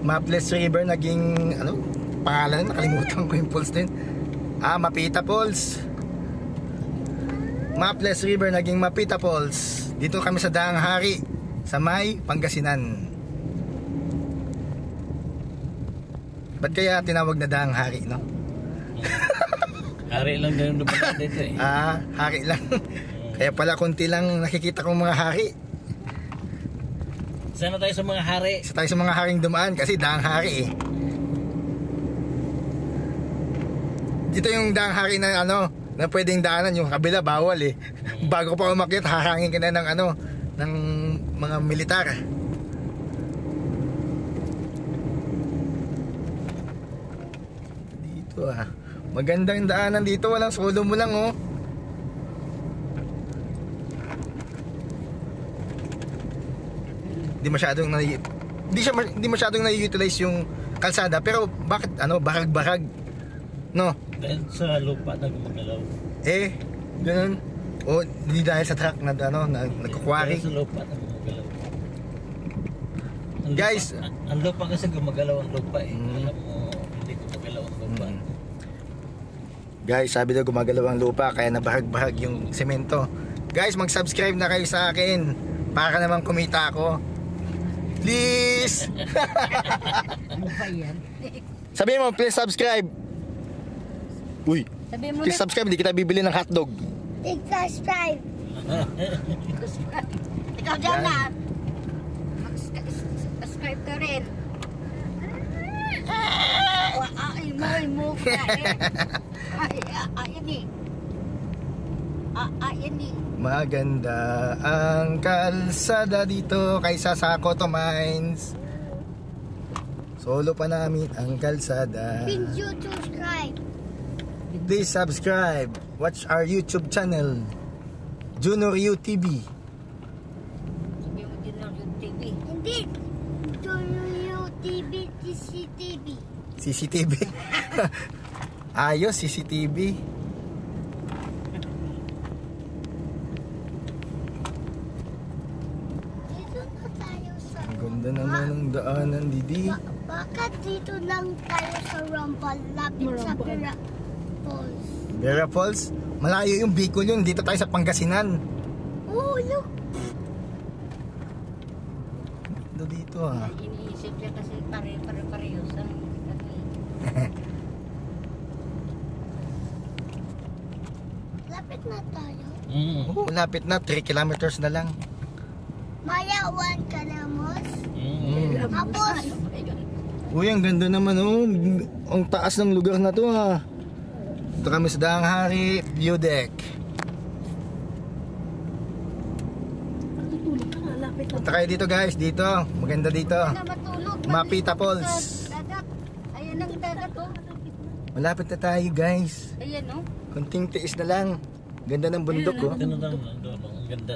Maples River naging ano, pangalan, nakalimutan ko yung falls din. Mapita Falls. Maples River naging Mapita Falls. Dito kami sa Daang Hari, sa May, Pangasinan. Ba't kaya tinawag na Daang Hari, no? Hari lang ganun dumaan dito eh. Hari lang. Kaya pala konti lang nakikita kong mga hari. Sana tayo sa mga hari. Isa tayo sa mga haring dumaan kasi Daang Hari eh. Dito yung Daang Hari na ano, na pwedeng daanan, yung kabila bawal eh. Bago pa umakyat, harangin ka na ng ano, ng mga militar. Dito magandang daanan dito, walang solo mo lang oh. Hindi masyadong na-utilize yung kalsada, pero bakit ano, barag-barag, no? Dahil sa lupa na gumagalaw. Ganun. O hindi dahil sa truck na ano, nagkukwari. Dahil sa lupa na gumagalaw. Guys, ang lupa kasi gumagalaw ang lupa eh. Alam mo, hindi gumagalaw ang lupa. Guys, sabi daw gumagalaw ang lupa kaya nabarag-barag yung semento. Guys, mag-subscribe na kayo sa akin para naman kumita ako. Please. Ano ba yan? Sabihin mo, please subscribe. Uy, please subscribe, hindi kita bibili ng hotdog. Please subscribe. Ikaw dyan na. Subscribe ka rin. Ay mo ka eh. Ayan eh. Ayan eh. Maganda ang kalsada dito kaysa sa Cotto Mines. Solo pa namin ang kalsada. Please you subscribe. Please subscribe. Watch our YouTube channel, Junior UTV. Sabi mo Junior UTV. Hindi. Junior UTV CCTV. CCTV. Ayos, CCTV. Dito na tayo sa... Ang ganda naman ng daanan, Didi. Bakit dito lang tayo sa Rampal, lapit sa Pera Falls? Vera Falls? Malayo yung Bicol yun. Dito tayo sa Pangasinan. Oh, look! Dito Iniisip niya kasi pare-parehos ang lapit na tayo. Oo, lapit na. 3 kilometers na lang. Maya 1 kalamos. Tapos, Uy, ang ganda naman oh. Ang taas ng lugar na to Ito kami sa Daang Hari View Deck. Punta kayo dito guys, dito. Maganda dito. Mapita Falls. dagat. Ayan ang dagat oh. Malapit na tayo guys. Ayan oh. Kunting tiis na lang. Ganda ng bundok oh. Ganun lang, ang ganda.